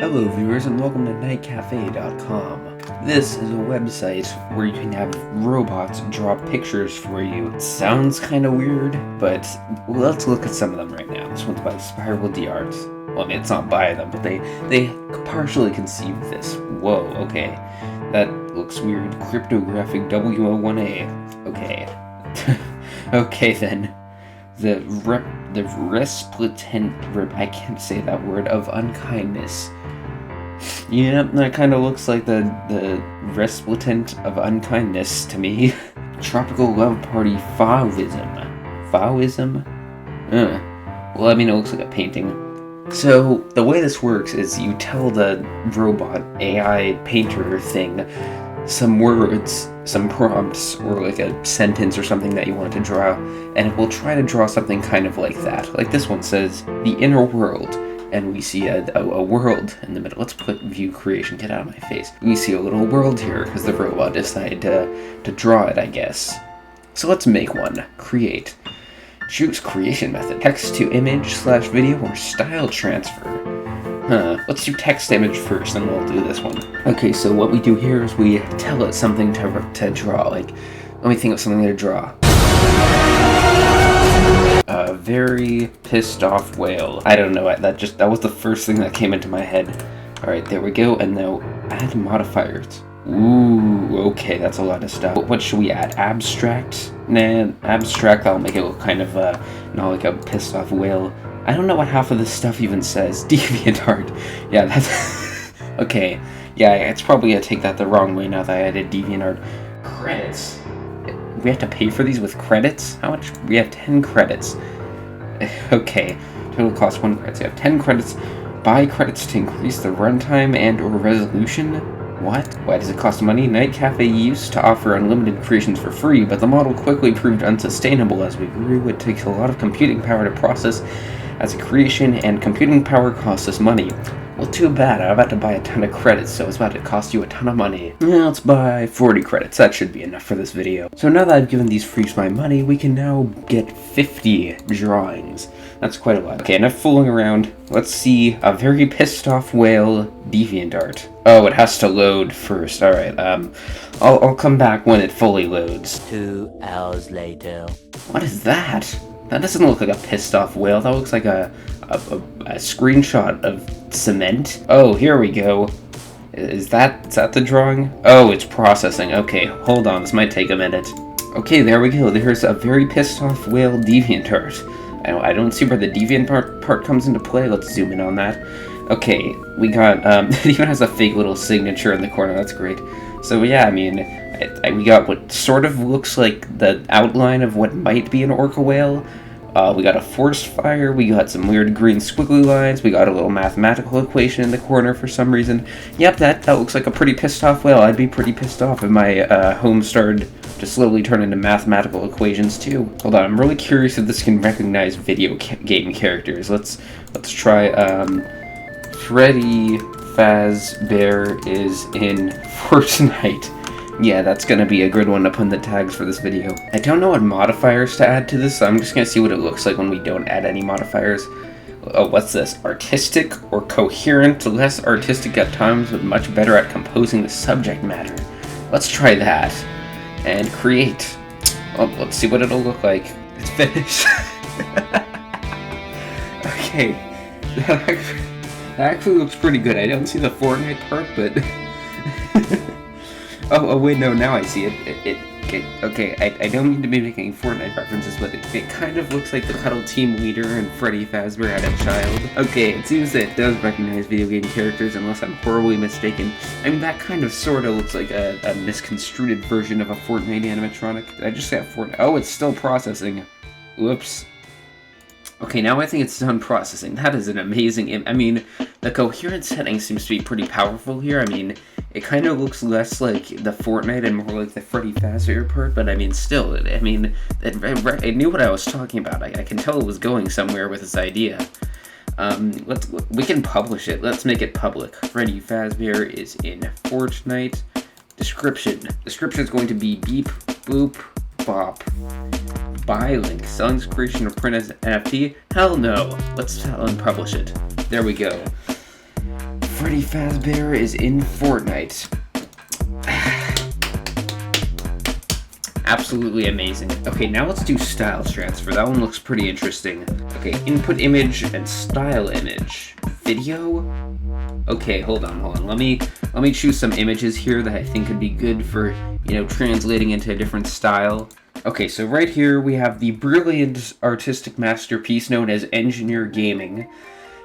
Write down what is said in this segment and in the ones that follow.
Hello viewers and welcome to nightcafe.com. This is a website where you can have robots draw pictures for you. It sounds kind of weird, but let's look at some of them right now. This one's by Spiral D Art. Well, I mean, it's not by them, but they partially conceived this. Whoa, okay. That looks weird. Cryptographic W01A. Okay. Okay then. The resplendent, I can't say that word, of unkindness. Yeah, that kind of looks like the resplendent of unkindness to me. Tropical love party Faoism. Faoism? Well, I mean, it looks like a painting. So, the way this works is you tell the robot AI painter thing some words, some prompts, or like a sentence or something that you want to draw, and it will try to draw something kind of like that. Like this one says, the inner world, and we see a world in the middle. Let's put view creation, get out of my face. We see a little world here, because the robot decided to draw it, I guess. So let's make one. Create. Choose creation method. Text to image / video or style transfer. Let's do text image first, and we'll do this one. Okay, so what we do here is we tell it something to draw. Like, let me think of something to draw. A very pissed off whale. I don't know, that was the first thing that came into my head. Alright, there we go, and now add modifiers. Ooh, okay, that's a lot of stuff. What should we add? Abstract? Nah, abstract, that'll make it look kind of, not like a pissed off whale. I don't know what half of this stuff even says. DeviantArt. Yeah, that's... Okay. Yeah, it's probably gonna take that the wrong way now that I added DeviantArt. Credits. We have to pay for these with credits? How much? We have 10 credits. Okay. Total cost 1 credit. So you have 10 credits. Buy credits to increase the runtime and or resolution? What? Why does it cost money? Night Cafe used to offer unlimited creations for free, but the model quickly proved unsustainable as we grew. It takes a lot of computing power to process as a creation, and computing power costs us money. Well, too bad. I'm about to buy a ton of credits, so it's about to cost you a ton of money. Yeah, let's buy 40 credits. That should be enough for this video. So now that I've given these freaks my money, we can now get 50 drawings. That's quite a lot. Okay, enough fooling around. Let's see a very pissed off whale DeviantArt. Oh, it has to load first. Alright, I'll come back when it fully loads. 2 hours later. What is that? That doesn't look like a pissed off whale. That looks like a screenshot of cement. Oh, here we go. Is that the drawing? Oh, it's processing. Okay, hold on. This might take a minute. Okay, there we go. There's a very pissed off whale DeviantArt. I don't see where the DeviantArt part comes into play. Let's zoom in on that. Okay, we got, it even has a fake little signature in the corner. That's great. So yeah, I mean, we got what sort of looks like the outline of what might be an orca whale. We got a forest fire, we got some weird green squiggly lines, we got a little mathematical equation in the corner for some reason. Yep, that looks like a pretty pissed off whale. I'd be pretty pissed off if my home started to slowly turn into mathematical equations too. Hold on, I'm really curious if this can recognize video game characters. Let's try, Freddy Fazbear is in Fortnite. Yeah, that's gonna be a good one to put in the tags for this video. I don't know what modifiers to add to this, so I'm just gonna see what it looks like when we don't add any modifiers. Oh, what's this? Artistic or coherent? Less artistic at times, but much better at composing the subject matter. Let's try that. And create. Oh, let's see what it'll look like. It's finished. Okay. That actually looks pretty good. I don't see the Fortnite part, but... Oh wait, no, now I see it. Okay, I don't mean to be making Fortnite references, but it kind of looks like the Cuddle Team leader and Freddy Fazbear had a child. Okay, it seems that it does recognize video game characters, unless I'm horribly mistaken. I mean, that kind of sorta looks like a misconstrued version of a Fortnite animatronic. Did I just say a Fortnite? Oh, it's still processing. Whoops. Okay, now I think it's done processing. That is an amazing I mean, the coherence setting seems to be pretty powerful here. I mean, it kind of looks less like the Fortnite and more like the Freddy Fazbear part, but I mean, still, it knew what I was talking about. I can tell it was going somewhere with this idea. We can publish it. Let's make it public. Freddy Fazbear is in Fortnite. Description. Description is going to be beep, boop, bop. Buy link. Selling creation or print as NFT? Hell no. Let's unpublish it. There we go. Freddy Fazbear is in Fortnite. Absolutely amazing. Okay, now let's do style transfer. That one looks pretty interesting. Okay, input image and style image. Video? Okay, hold on. Let me choose some images here that I think could be good for, translating into a different style. Okay, so right here we have the brilliant artistic masterpiece known as Engineer Gaming.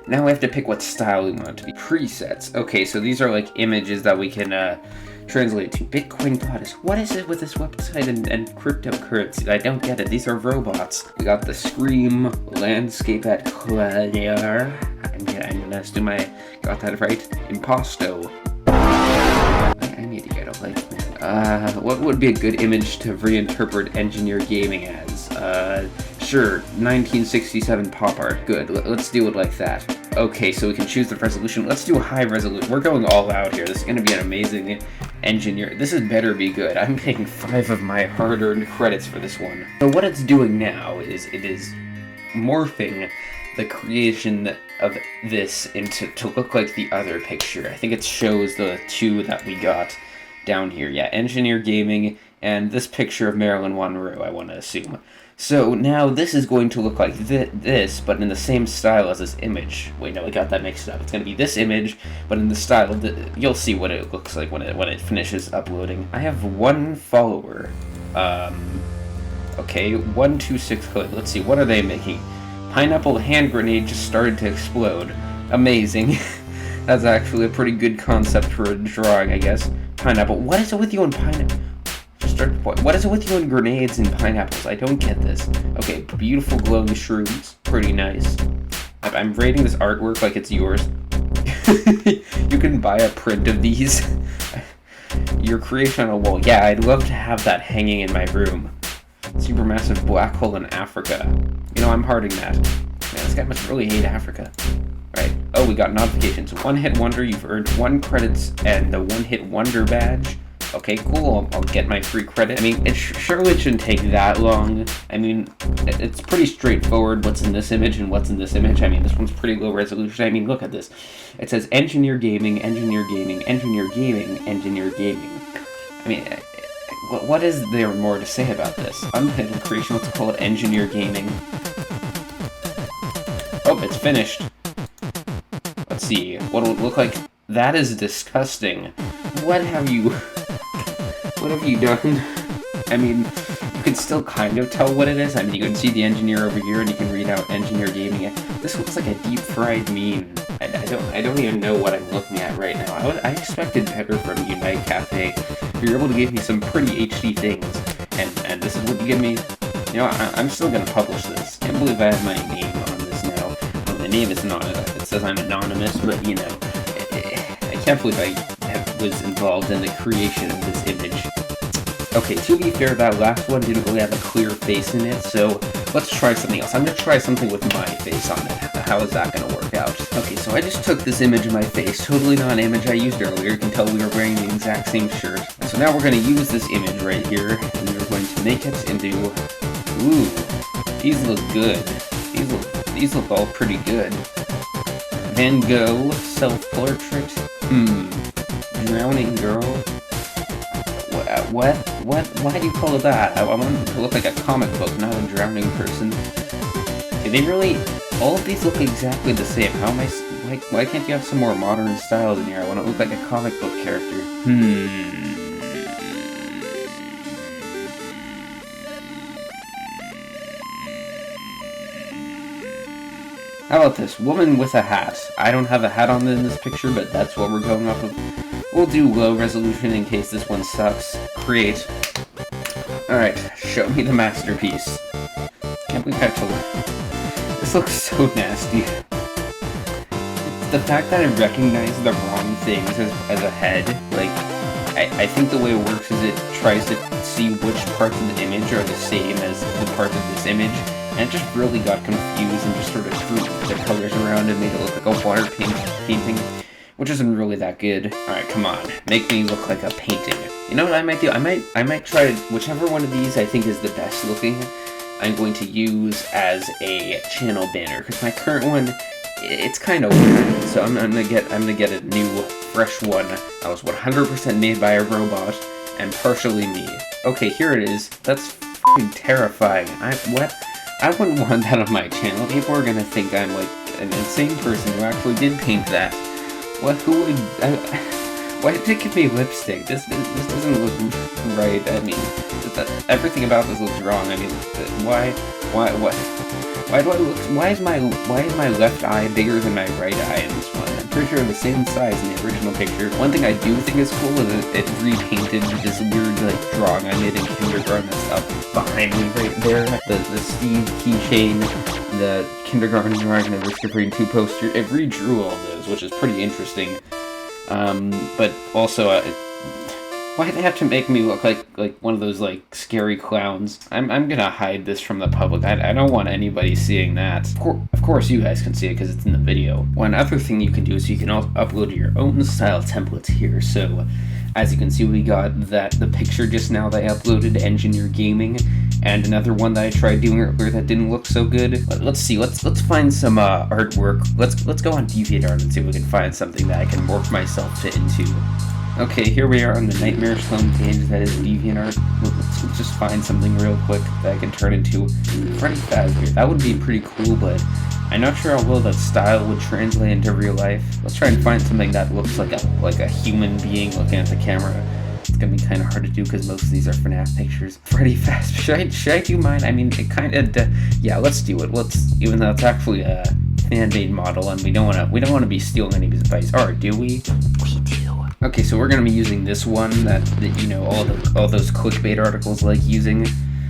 Now we have to pick what style we want it to be. Presets. Okay, so these are like images that we can translate to. Bitcoin Goddess. What is it with this website and cryptocurrency? I don't get it. These are robots. We got the Scream landscape at Claire. I'm gonna assume I got that right. Impasto. I need to get a like, man. What would be a good image to reinterpret Engineer Gaming as? Sure, 1967 pop art. Good. Let's do it like that. Okay, so we can choose the resolution. Let's do a high resolution. We're going all out here. This is going to be an amazing engineer. This is better be good. I'm taking 5 of my hard-earned credits for this one. So what it's doing now is it is morphing the creation of this to look like the other picture. I think it shows the two that we got down here. Yeah, Engineer Gaming and this picture of Marilyn Monroe, I want to assume. So now this is going to look like this, but in the same style as this image. Wait, no, we got that mixed up. It's going to be this image, but in the style of you'll see what it looks like when it finishes uploading. I have 1 follower. Okay, 126 code. Let's see, what are they making? Pineapple hand grenade just started to explode. Amazing. That's actually a pretty good concept for a drawing, I guess. Pineapple. What is it with you and pineapple? What is it with you and grenades and pineapples? I don't get this. Okay, beautiful glowing shrooms. Pretty nice. I'm rating this artwork like it's yours. You can buy a print of these. Your creation on a wall. Yeah, I'd love to have that hanging in my room. Supermassive black hole in Africa. I'm hearting that. Man, this guy must really hate Africa. Right. Oh, we got notifications. One hit wonder. You've earned 1 credits and the 1 hit wonder badge. Okay, cool. I'll get my free credit. I mean, surely it shouldn't take that long. I mean, it's pretty straightforward what's in this image and what's in this image. I mean, this one's pretty low resolution. I mean, look at this. It says Engineer Gaming, Engineer Gaming, Engineer Gaming, Engineer Gaming. I mean, what is there more to say about this? Untitled creation, let's call it Engineer Gaming. Oh, it's finished. Let's see. What will it look like? That is disgusting. What have you done? I mean, you can still kind of tell what it is. I mean, you can see the engineer over here, and you can read out Engineer Gaming. This looks like a deep-fried meme. I don't even know what I'm looking at right now. I expected better from Unite Cafe. You're able to give me some pretty HD things, and this is what you give me. I'm still gonna publish this. Can't believe I have my name on this now. Well, the name is not. It says I'm anonymous, but I can't believe I was involved in the creation of this image. Okay, to be fair, that last one didn't really have a clear face in it, so let's try something else. I'm going to try something with my face on it. How is that going to work out? Okay, so I just took this image of my face, totally not an image I used earlier. You can tell we were wearing the exact same shirt. And so now we're going to use this image right here, and we're going to make it into... Ooh, these look good. These look all pretty good. Van Gogh, self-portrait. Drowning girl. What? Why do you call it that? I want it to look like a comic book, not a drowning person. Okay, they really... All of these look exactly the same. How am I... Why can't you have some more modern styles in here? I want to look like a comic book character. How about this? Woman with a hat. I don't have a hat on in this picture, but that's what we're going off of. We'll do low resolution in case this one sucks. Create. Alright, show me the masterpiece. Can't believe I told her. This looks so nasty. It's the fact that I recognize the wrong things as a head. Like, I think the way it works is it tries to see which parts of the image are the same as the parts of this image. And it just really got confused and just sort of grouped the colors around and made it look like a water painting, which isn't really that good. Alright, come on. Make me look like a painting. You know what I might do? I might try whichever one of these I think is the best looking, I'm going to use as a channel banner, because my current one, it's kind of weird. So I'm gonna get a new, fresh one that was 100% made by a robot and partially me. Okay, here it is. That's f***ing terrifying. I wouldn't want that on my channel. People are gonna think I'm like an insane person who actually did paint that. What? Who would? Why did they give me lipstick? This doesn't look right. I mean, everything about this looks wrong. I mean, why do I look? Why is my left eye bigger than my right eye in this one? I'm pretty sure they're the same size in the original picture. One thing I do think is cool is it repainted this weird like drawing I made in kindergarten that's up behind me right there. The Steve keychain, the kindergarten drawing, and the Risk of Rain 2 poster. It redrew all those, which is pretty interesting. But also, why do they have to make me look like one of those like scary clowns? I'm gonna hide this from the public. I don't want anybody seeing that. Of course you guys can see it because it's in the video. One other thing you can do is you can upload your own style templates here. So as you can see, we got the picture just now that I uploaded, Engineer Gaming, and another one that I tried doing earlier that didn't look so good. Let's see. Let's find some artwork. Let's go on DeviantArt and see if we can find something that I can morph myself into. Okay, here we are on the Nightmare homepage that is DeviantArt. Let's just find something real quick that I can turn into Freddy Fazbear. That would be pretty cool, but I'm not sure how well that style would translate into real life. Let's try and find something that looks like a human being looking at the camera. It's gonna be kind of hard to do because most of these are FNAF pictures. Freddy Fazbear. Should I do mine? I mean, it kind of. Yeah, let's do it. Even though it's actually a fan-made model, and we don't want to be stealing anybody's advice, or do we? We do. Okay, so we're gonna be using this one that you know all those clickbait articles like using.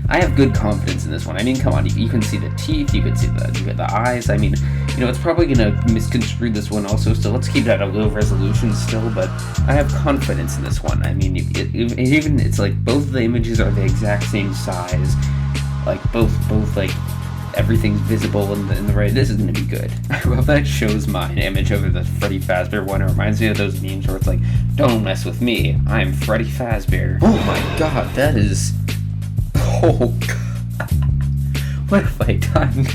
I have good confidence in this one. I mean, come on, you can see the teeth, you can see the eyes. I mean, you know, it's probably gonna misconstrue this one also. So let's keep that at a low resolution still. But I have confidence in this one. I mean, even it's like both the images are the exact same size. Like both like. Everything's visible in the right. This is gonna be good. I love that it shows mine image over the Freddy Fazbear one. It reminds me of those memes where it's like, "Don't mess with me. I'm Freddy Fazbear." Oh my god, that is. Oh god. What have I done?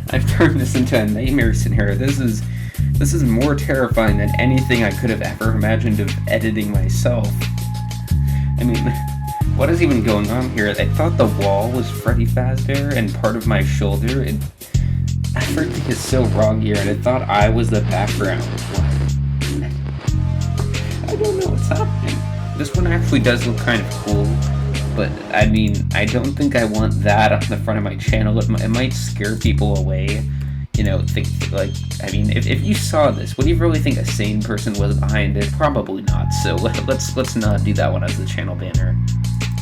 I've turned this into a nightmare scenario. This is more terrifying than anything I could have ever imagined of editing myself. I mean. What is even going on here? I thought the wall was Freddy Fazbear and part of my shoulder. Everything is so wrong here, and I thought I was the background. I don't know what's happening. This one actually does look kind of cool, but I mean, I don't think I want that on the front of my channel. It might scare people away. You know, I mean, if you saw this, would you really think a sane person was behind it? Probably not. So let's not do that one as the channel banner.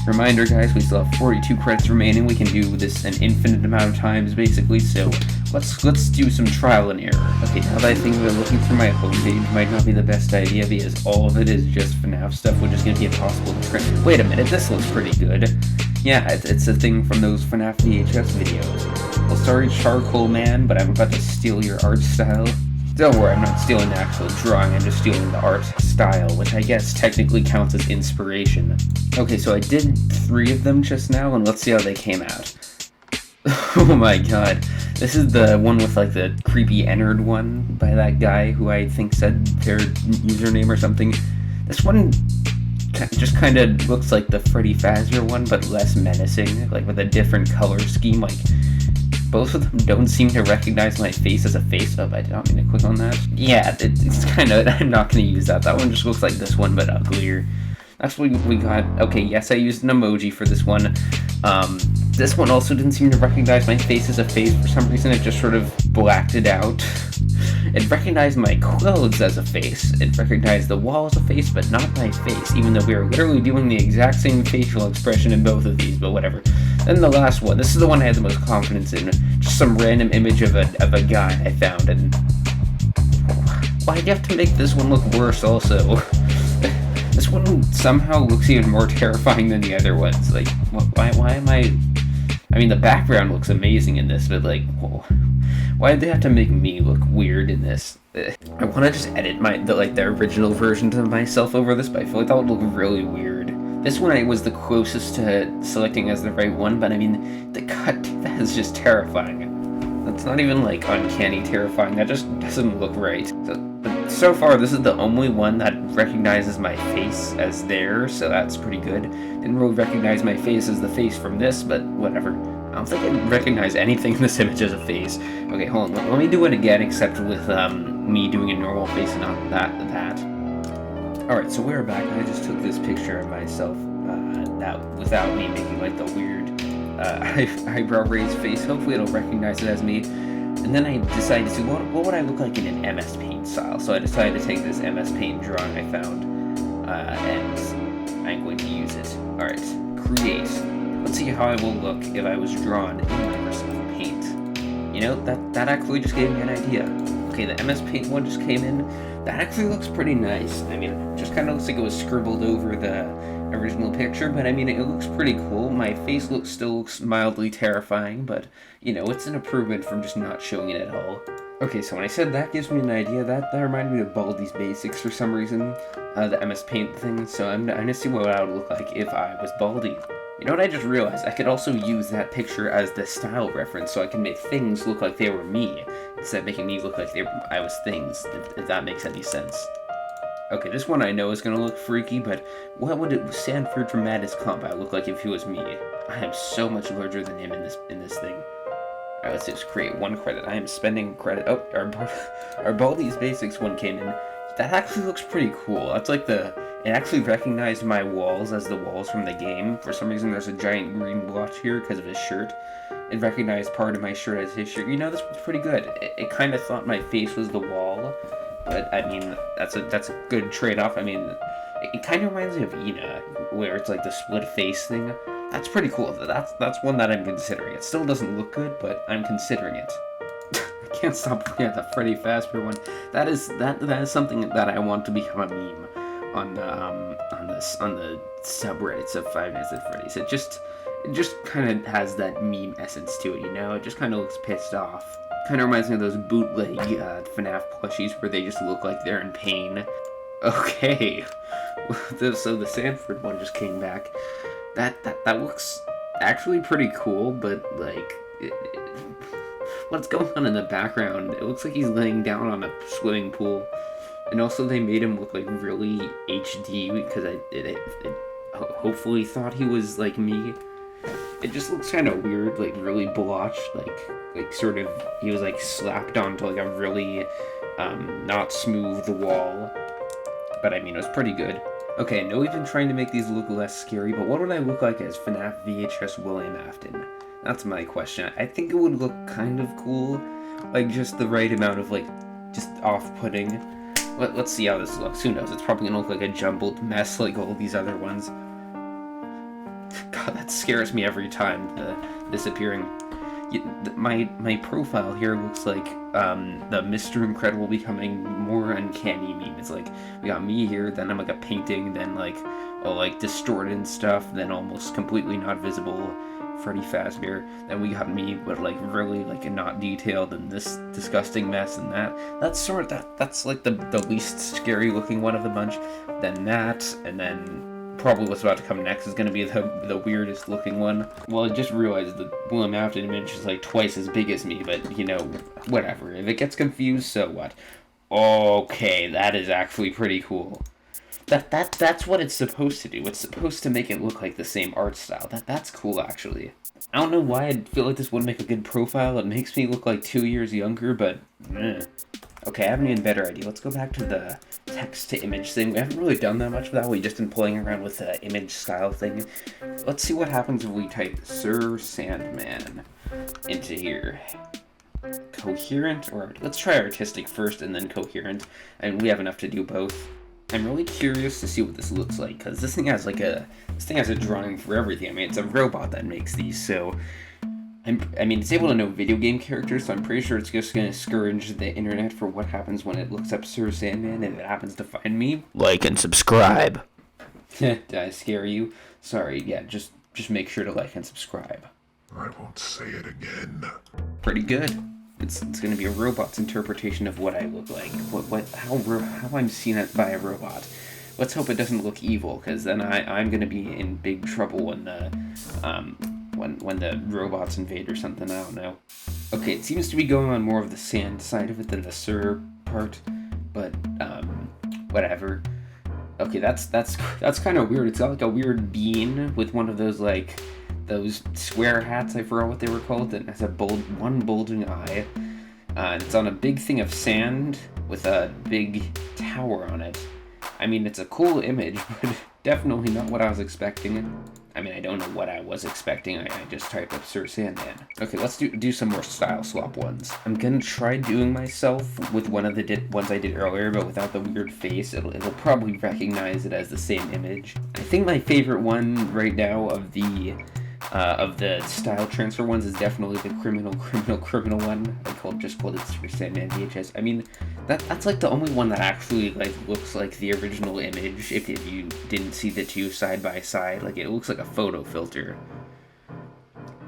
Reminder, guys, we still have 42 credits remaining. We can do this an infinite amount of times, basically. So let's do some trial and error. Okay, now that I think that looking through my homepage might not be the best idea because all of it is just FNAF stuff, which is gonna be impossible to trim. Wait a minute, this looks pretty good. Yeah, it's a thing from those FNAF VHS videos. Well, sorry, Charcoal Man, but I'm about to steal your art style. Don't worry, I'm not stealing the actual drawing, I'm just stealing the art style, which I guess technically counts as inspiration. Okay, so I did 3 of them just now, and let's see how they came out. Oh my god. This is the one with like the creepy Ennard one by that guy who I think said their username or something. This one just kind of looks like the Freddy Fazbear one, but less menacing, like with a different color scheme. Like, both of them don't seem to recognize my face as a face. Oh, I don't mean to click on that. Yeah, it's kind of, I'm not going to use that. That one just looks like this one, but uglier. That's what we got. Okay, yes, I used an emoji for this one. This one also didn't seem to recognize my face as a face for some reason. It just sort of blacked it out. It recognized my clothes as a face. It recognized the wall as a face, but not my face, even though we were literally doing the exact same facial expression in both of these, but whatever. Then the last one. This is the one I had the most confidence in. Just some random image of a guy I found, and why'd you have to make this one look worse also? This one somehow looks even more terrifying than the other ones. Like, why am I mean, the background looks amazing in this, but like, why did they have to make me look weird in this? I want to just edit the original version to myself over this, but I feel like that would look really weird. This one was the closest to selecting as the right one, but I mean, the cut, that is just terrifying. That's not even like uncanny terrifying. That just doesn't look right. So far, this is the only one that recognizes my face as there, so that's pretty good. Didn't really recognize my face as the face from this, but whatever. I don't think I recognize anything in this image as a face. Okay, hold on. Let me do it again, except with me doing a normal face and not that. Alright, so we're back. I just took this picture of myself without me making like the weird eyebrow raised face. Hopefully it'll recognize it as me. And then I decided to, what would I look like in an MS Paint style? So I decided to take this MS Paint drawing I found, and I'm going to use it. Alright, create. Let's see how I will look if I was drawn in Microsoft Paint. You know, that actually just gave me an idea. Okay, the MS Paint one just came in. That actually looks pretty nice. I mean, it just kind of looks like it was scribbled over the original picture, but I mean, it looks pretty cool. My face still looks mildly terrifying, but, you know, it's an improvement from just not showing it at all. Okay, so when I said that gives me an idea, that reminded me of Baldi's Basics for some reason, the MS Paint thing, so I'm gonna see what I would look like if I was Baldi. You know what I just realized? I could also use that picture as the style reference, so I can make things look like they were me, instead of making me look like I was things, if that makes any sense. Okay, this one I know is gonna look freaky, but what would Sanford from Madness Combat look like if he was me? I am so much larger than him in this thing. Alright, let's just create one credit. I am spending credit. Oh, our Baldi's Basics one came in. That actually looks pretty cool. That's like it actually recognized my walls as the walls from the game. For some reason, there's a giant green blotch here because of his shirt. It recognized part of my shirt as his shirt. You know, this was pretty good. It kind of thought my face was the wall, but I mean, that's a good trade-off. I mean, it kind of reminds me of Ina, where it's like the split face thing. That's pretty cool. That's one that I'm considering. It still doesn't look good, but I'm considering it. I can't stop looking at the Freddy Fazbear one. That is something that I want to become a meme on the subreddits of Five Nights at Freddy's. It just kind of has that meme essence to it, you know? It just kind of looks pissed off. Kind of reminds me of those bootleg FNAF plushies where they just look like they're in pain. Okay, so the Sanford one just came back. That looks actually pretty cool, but like, what's going on in the background? It looks like he's laying down on a swimming pool, and also they made him look like really HD because it hopefully thought he was like me. It just looks kind of weird, like really blotched, like sort of he was like slapped onto like a really not smooth wall. But I mean, it was pretty good. Okay, I know we've been trying to make these look less scary, but what would I look like as FNAF VHS William Afton? That's my question. I think it would look kind of cool, like just the right amount of like, just off-putting. Let's see how this looks. Who knows? It's probably gonna look like a jumbled mess like all these other ones. God, that scares me every time, disappearing. My profile here looks like the Mr. Incredible becoming more uncanny meme. It's like, we got me here, then I'm like a painting, then like, all like distorted stuff, then almost completely not visible Freddy Fazbear, then we got me, but like really like not detailed, and this disgusting mess, and that's like the least scary looking one of the bunch, then that, and then probably what's about to come next is going to be the weirdest looking one. Well, I just realized the William Afton image is like twice as big as me, but you know, whatever. If it gets confused, so what? Okay, that is actually pretty cool. That's what it's supposed to do. It's supposed to make it look like the same art style. That's cool, actually. I don't know why I feel like this wouldn't make a good profile. It makes me look like 2 years younger, but okay, I have an even better idea. Let's go back to the text-to-image thing. We haven't really done that much of that. We've just been playing around with the image style thing. Let's see what happens if we type SirSandman into here. Coherent, or let's try artistic first and then coherent. And we have enough to do both. I'm really curious to see what this looks like, because this thing has a drawing for everything. I mean, it's a robot that makes these, so I mean, it's able to know video game characters, so I'm pretty sure it's just going to scourge the internet for what happens when it looks up SirSandman and it happens to find me. Like and subscribe. Did I scare you? Sorry, yeah, just make sure to like and subscribe. I won't say it again. Pretty good. It's going to be a robot's interpretation of what I look like. How I'm seen by a robot. Let's hope it doesn't look evil, because then I'm going to be in big trouble when the robots invade or something. I don't know. Okay, it seems to be going on more of the sand side of it than the Sir part, but, whatever. Okay, that's kind of weird. It's got like a weird bean with one of those like those square hats. I forgot what they were called. That has a one bulging eye. And it's on a big thing of sand with a big tower on it. I mean, it's a cool image, but definitely not what I was expecting. I mean, I don't know what I was expecting. I just typed up SirSandman. Okay, let's do some more style swap ones. I'm gonna try doing myself with one of the ones I did earlier, but without the weird face. It'll probably recognize it as the same image. I think my favorite one right now of the style transfer ones is definitely the criminal one. Just called it SirSandman VHS. I mean, that's like the only one that actually like looks like the original image. If you didn't see the two side by side, like it looks like a photo filter.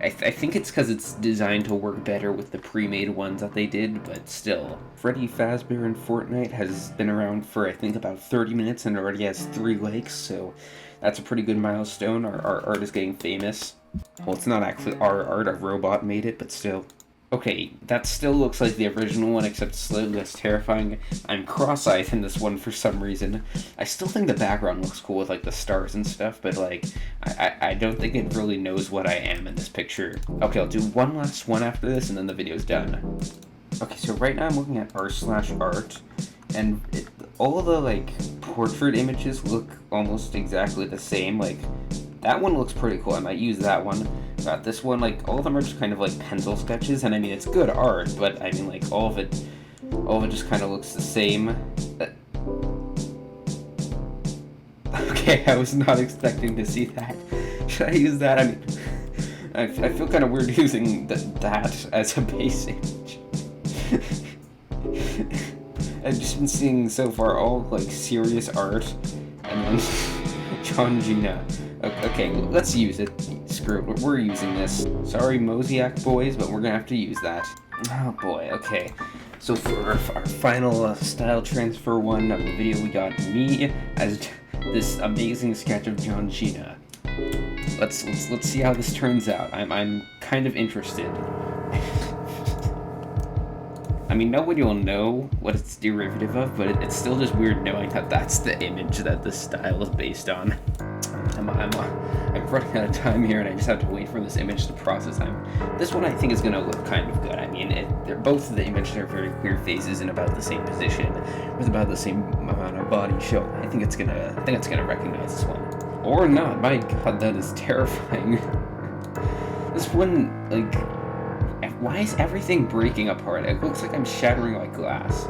I think it's because it's designed to work better with the pre-made ones that they did, but still. Freddy Fazbear in Fortnite has been around for, I think, about 30 minutes and already has 3 likes, so that's a pretty good milestone. Our art is getting famous. Well, it's not actually our art, a robot made it, but still. Okay, that still looks like the original one, except slightly less terrifying. I'm cross-eyed in this one for some reason. I still think the background looks cool with, like, the stars and stuff, but, like, I don't think it really knows what I am in this picture. Okay, I'll do one last one after this, and then the video's done. Okay, so right now I'm looking at r/art, and all of the, like, portrait images look almost exactly the same. Like, that one looks pretty cool. I might use that one. Got this one, like, all of them are just kind of like pencil sketches, and I mean, it's good art, but I mean, like, all of it just kind of looks the same. Okay, I was not expecting to see that. Should I use that? I mean, I feel kind of weird using that as a base image. I've just been seeing so far all, like, serious art, and then John Gina. Okay, let's use it. Screw it, we're using this. Sorry, Mosaic boys, but we're gonna have to use that. Oh boy, okay. So for our final style transfer one of the video, we got me as this amazing sketch of John Gina. Let's see how this turns out. I'm kind of interested. I mean, nobody will know what it's derivative of, but it's still just weird knowing that that's the image that this style is based on. I'm running out of time here, and I just have to wait for this image to process. This one I think is gonna look kind of good. I mean, both of the images are very clear faces in about the same position, with about the same amount of body show. I think it's gonna recognize this one, or not. My God, that is terrifying. This one, like, why is everything breaking apart? It looks like I'm shattering like glass.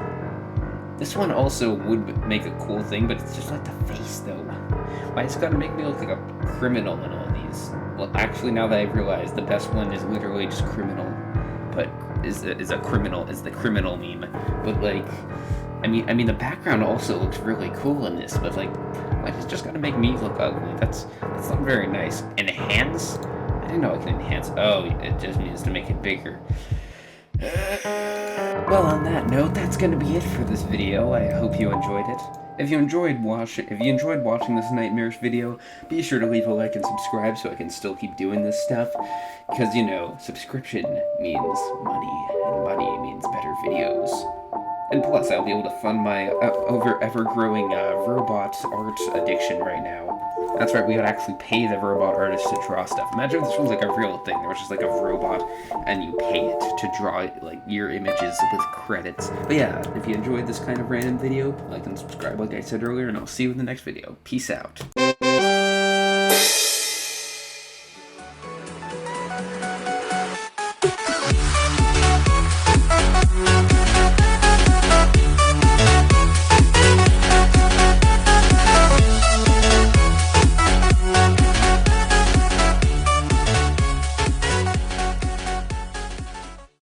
This one also would make a cool thing, but it's just like the face, though. Why it's gotta make me look like a criminal in all these? Well, actually, now that I've realized, the best one is literally just criminal, but is the criminal meme. But like, I mean, the background also looks really cool in this, but like it's just gotta make me look ugly. That's not very nice. Enhance? I didn't know I can enhance. Oh, it just means to make it bigger. Well, on that note, that's gonna be it for this video. I hope you enjoyed it. If you enjoyed watching this nightmarish video, be sure to leave a like and subscribe so I can still keep doing this stuff. Because, you know, subscription means money, and money means better videos. And plus, I'll be able to fund my ever-growing robot art addiction right now. That's right, we gotta actually pay the robot artist to draw stuff. Imagine if this was like a real thing. There was just like a robot, and you pay it to draw like your images with credits. But yeah, if you enjoyed this kind of random video, like and subscribe like I said earlier, and I'll see you in the next video. Peace out.